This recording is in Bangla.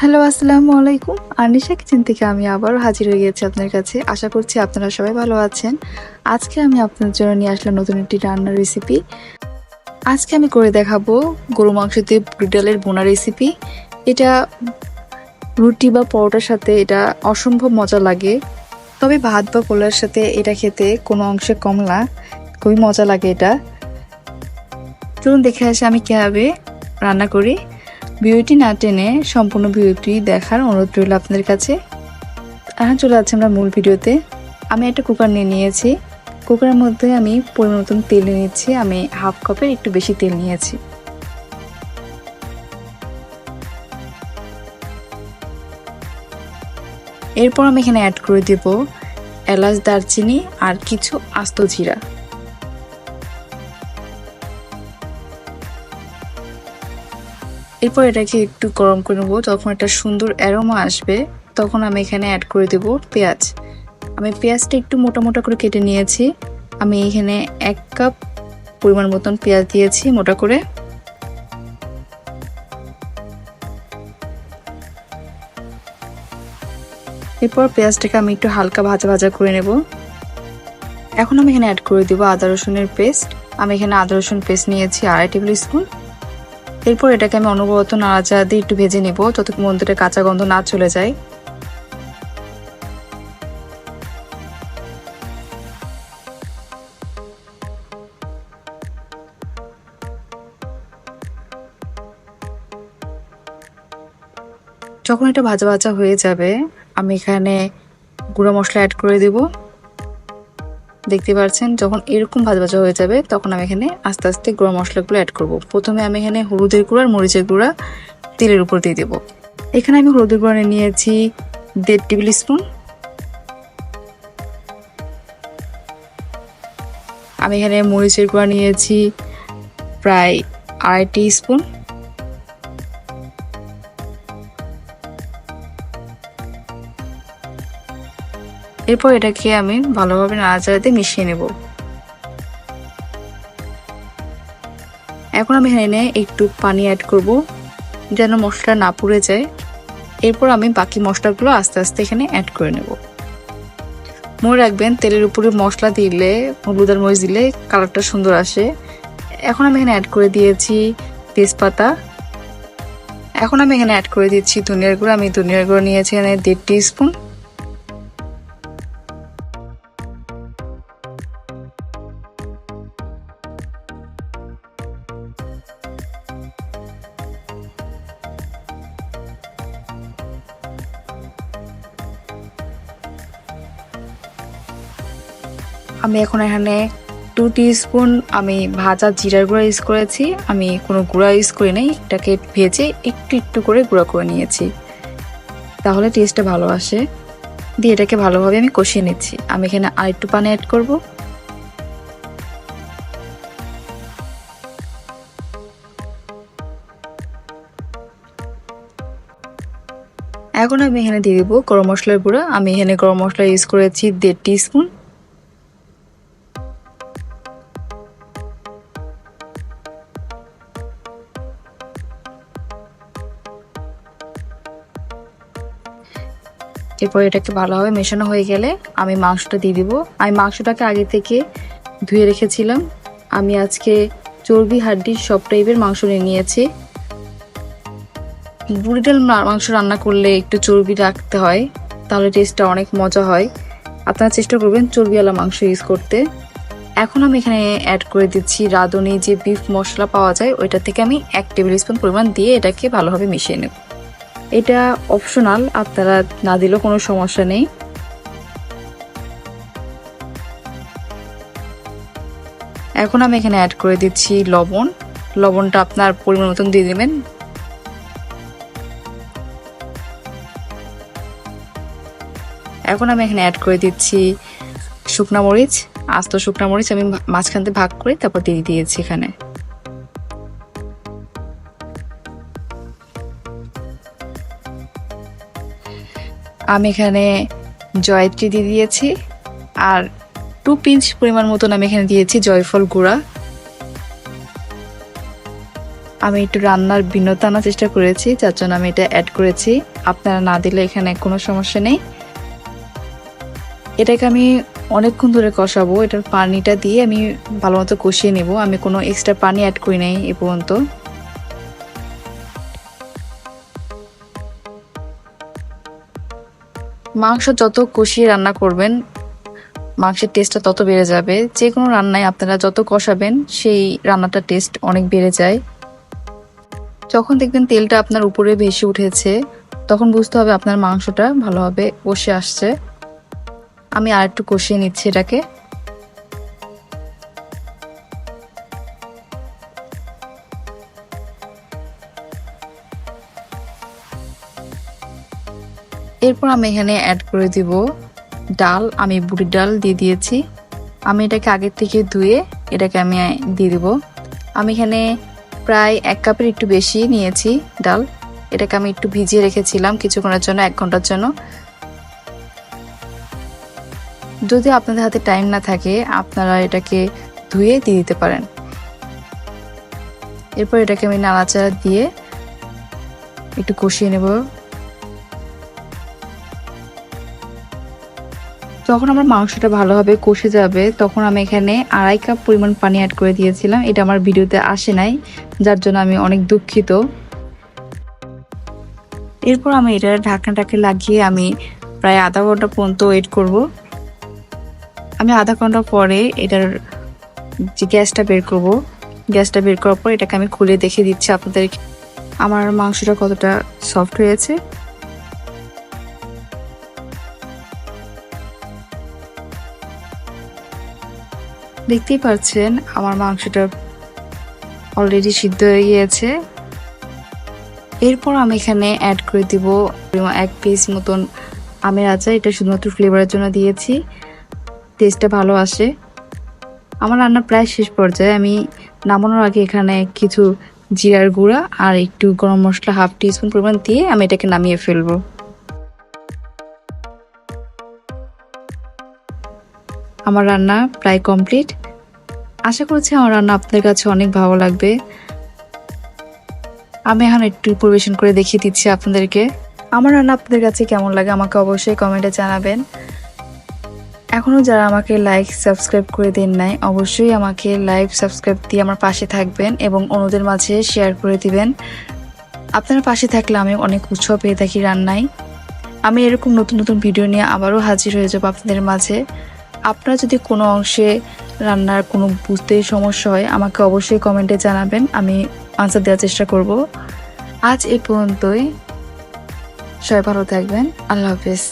হ্যালো, আসসালামু আলাইকুম। আনিশা কিচেন থেকে আমি আবারও হাজির হয়ে গেছি আপনার কাছে। আশা করছি আপনারা সবাই ভালো আছেন। আজকে আমি আপনার জন্য নিয়ে আসলাম নতুন একটি রান্নার রেসিপি। আজকে আমি করে দেখাবো গরু মাংস দিয়ে বুটের ডালের বোনা রেসিপি। এটা রুটি বা পরোটার সাথে এটা অসম্ভব মজা লাগে। তবে ভাত বা পোলার সাথে এটা খেতে কোনো অংশে কম না, খুবই মজা লাগে এটা। চলুন দেখে আসি আমি কিভাবে রান্না করি। ভিডিওটি না টেনে সম্পূর্ণ ভিডিওটি দেখার অনুরোধ রইল আপনাদের কাছে। এখন চলে যাচ্ছে আমরা মূল ভিডিওতে। আমি একটা কুকার নিয়ে নিয়েছি। কুকারের মধ্যে আমি পরিমাণ মতন তেল নিয়েছি। আমি হাফ কাপের একটু বেশি তেল নিয়েছি। এরপর আমি এখানে অ্যাড করে দেব এলাচ, দারচিনি আর কিছু আস্ত জিরা। এরপর এটাকে একটু গরম করে নেবো। যখন একটা সুন্দর অ্যারোমা আসবে তখন আমি এখানে অ্যাড করে দেব পেঁয়াজ। আমি পেঁয়াজটা একটু মোটা মোটা করে কেটে নিয়েছি। আমি এখানে 1 কাপ পরিমাণ মতন পেঁয়াজ দিয়েছি মোটা করে। এরপর পেঁয়াজটাকে আমি একটু হালকা ভাজা ভাজা করে নেব। এখন আমি এখানে অ্যাড করে দেব আদা রসুনের পেস্ট। আমি এখানে আদা রসুন পেস্ট নিয়েছি 2.5 টেবিল স্পুন। এরপর এটাকে আমি অনবরত নাড়াচাড়া দিয়ে একটু ভেজে নেব যতক্ষণ পর্যন্ত কাঁচা গন্ধ না চলে যায়। যখন এটা ভাজা ভাজা হয়ে যাবে আমি এখানে গুঁড়া মশলা অ্যাড করে দেব। দেখতে পাচ্ছেন যখন এরকম ভাজা ভাজা হয়ে যাবে তখন আমি এখানে আস্তে আস্তে গুঁড়া মশলাগুলো অ্যাড করব। প্রথমে আমি এখানে হলুদের গুঁড়া আর মরিচের গুঁড়া তেলের উপর দিয়ে দেব। এখানে আমি হলুদের গুঁড়া নিয়েছি 1.5 টেবিল স্পুন। আমি এখানে মরিচের গুঁড়া নিয়েছি প্রায় 2.5 স্পুন। এরপর এটাকে আমি ভালোভাবে নাড়াচাড়া দিয়ে মিশিয়ে নেব। এখন আমি এখানে একটু পানি অ্যাড করব যেন মশলা না পুড়ে যায়। এরপর আমি বাকি মশলাগুলো আস্তে আস্তে এখানে অ্যাড করে নেব। মনে রাখবেন তেলের উপরে মশলা দিলে, হলুদ আর মরিচ দিলে কালারটা সুন্দর আসে। এখন আমি এখানে অ্যাড করে দিয়েছি তেজপাতা। এখন আমি এখানে অ্যাড করে দিচ্ছি ধনিয়ার গুঁড়ো। আমি ধনিয়ার গুঁড়ো নিয়েছি এখানে 1.5 টিস্পুন। আমি এখন এখানে 2 টিস্পুন আমি ভাজা জিরার গুঁড়া ইউজ করেছি। আমি কোনো গুঁড়া ইউজ করি নাই, এটাকে ভেজে একটু একটু করে গুঁড়া করে নিয়েছি, তাহলে টেস্টটা ভালো আসে। দিয়ে এটাকে ভালোভাবে আমি কষিয়ে নিচ্ছি। আমি এখানে আরেকটু পানি অ্যাড করব। এখন আমি এখানে দিয়ে দেবো গরম মশলার গুঁড়া। আমি এখানে গরম মশলা ইউজ করেছি 1.5 টিস্পুন। এরপর এটাকে ভালোভাবে মেশানো হয়ে গেলে আমি মাংসটা দিয়ে দিব। আমি মাংসটাকে আগে থেকে ধুয়ে রেখেছিলাম। আমি আজকে চর্বি হাড্ডির সব টাইপের মাংস নিয়েছি। বুটের ডাল মাংস রান্না করলে একটু চর্বি রাখতে হয়, তাহলে টেস্টটা অনেক মজা হয়। আপনারা চেষ্টা করবেন চর্বিওয়ালা মাংস ইউজ করতে। এখন আমি এখানে অ্যাড করে দিচ্ছি রাঁধুনি যে বিফ মশলা পাওয়া যায়, ওইটা থেকে আমি 1 টেবিল স্পুন পরিমাণ দিয়ে এটাকে ভালোভাবে মিশিয়ে নেব। এটা অপশনাল, আপনারা না দিলেও কোনো সমস্যা নেই। এখন আমি এখানে অ্যাড করে দিচ্ছি লবণ। লবণটা আপনার পরিমাণ মতন দিয়ে দেবেন। এখন আমি এখানে অ্যাড করে দিচ্ছি শুকনা মরিচ, আস্ত শুকনা মরিচ আমি মাঝখান থেকে ভাগ করে তারপর দিয়ে দিয়েছি এখানে। আমি এখানে জয়িত্রি দিয়ে দিয়েছি আর 2 পিঞ্চ পরিমাণ মতন আমি এখানে দিয়েছি জয়ফল গুঁড়া। আমি একটু রান্নার ভিন্নতা আনার চেষ্টা করেছি, যার জন্য আমি এটা অ্যাড করেছি। আপনারা না দিলে এখানে কোনো সমস্যা নেই। এটাকে আমি অনেকক্ষণ ধরে কষাবো। এটার পানিটা দিয়ে আমি ভালো মতো কষিয়ে নেব। আমি কোনো এক্সট্রা পানি অ্যাড করি নাই এ পর্যন্ত। মাংস যত কষিয়ে রান্না করবেন, মাংসের টেস্টটা তত বেড়ে যাবে। যে কোনো রান্নায় আপনারা যত কষাবেন, সেই রান্নাটার টেস্ট অনেক বেড়ে যায়। যখন দেখবেন তেলটা আপনার উপরে ভেসে উঠেছে, তখন বুঝতে হবে আপনার মাংসটা ভালোভাবে কষে আসছে। আমি আর একটু কষিয়ে নিচ্ছি এটাকে। এরপর আমি এখানে অ্যাড করে দিব ডাল। আমি বুটের ডাল দিয়ে দিয়েছি। আমি এটাকে আগের থেকে ধুয়ে এটাকে আমি দিয়ে দিব। আমি এখানে প্রায় 1 কাপের একটু বেশি নিয়েছি ডাল। এটাকে আমি একটু ভিজিয়ে রেখেছিলাম কিছুক্ষণের জন্য, 1 ঘন্টার জন্য। যদি আপনাদের হাতে টাইম না থাকে, আপনারা এটাকে ধুয়ে দিয়ে দিতে পারেন। এরপর এটাকে আমি নাড়াচাড়া দিয়ে একটু কষিয়ে নেব। যখন আমার মাংসটা ভালোভাবে কষে যাবে, তখন আমি এখানে 2.5 কাপ পরিমাণ পানি অ্যাড করে দিয়েছিলাম। এটা আমার ভিডিওতে আসে নাই, যার জন্য আমি অনেক দুঃখিত। এরপর আমি এটার ঢাকনাটাকে লাগিয়ে আমি প্রায় আধা ঘন্টা পর্যন্ত ওয়েট করব। আমি আধা ঘন্টা পরে এটার যে গ্যাসটা বের করব, গ্যাসটা বের করার পর এটাকে আমি খুলে দেখিয়ে দিচ্ছি আপনাদের আমার মাংসটা কতটা সফট হয়েছে। দেখতেই পাচ্ছেন আমার মাংসটা অলরেডি সিদ্ধ হয়ে গিয়েছে। এরপর আমি এখানে অ্যাড করে দিব 1 পিস মতন আমের আচার। এটা শুধুমাত্র ফ্লেভারের জন্য দিয়েছি, টেস্টটা ভালো আসে। আমার রান্না প্রায় শেষ পর্যায়ে। আমি নামানোর আগে এখানে কিছু জিরার গুঁড়া আর একটু গরম মশলা 1/2 টিস্পুন পরিমাণ দিয়ে আমি এটাকে নামিয়ে ফেলবো। আমার রান্না প্রায় কমপ্লিট। আশা করছি আমার রান্না আপনাদের কাছে অনেক ভালো লাগবে। আমি এখন একটু পরিবেশন করে দেখিয়ে দিচ্ছি আপনাদেরকে আমার রান্না আপনাদের কাছে কেমন লাগে। আমাকে অবশ্যই কমেন্টে জানাবেন। এখনও যারা আমাকে লাইক সাবস্ক্রাইব করে দেন নাই, অবশ্যই আমাকে লাইক সাবস্ক্রাইব দিয়ে আমার পাশে থাকবেন এবং অন্যদের মাঝে শেয়ার করে দিবেন। আপনার পাশে থাকলে আমি অনেক উৎসাহ পেয়ে থাকি রান্নায়। আমি এরকম নতুন নতুন ভিডিও নিয়ে আবারও হাজির হয়ে যাব আপনাদের মাঝে। আপনারা যদি কোনো অংশে রান্নার কোনো বুঝতে সমস্যা হয়, আমাকে অবশ্যই কমেন্টে জানাবেন, আমি আনসার দেওয়ার চেষ্টা করব। আজ এই পর্যন্তই। সবাই ভালো থাকবেন। আল্লাহ হাফেজ।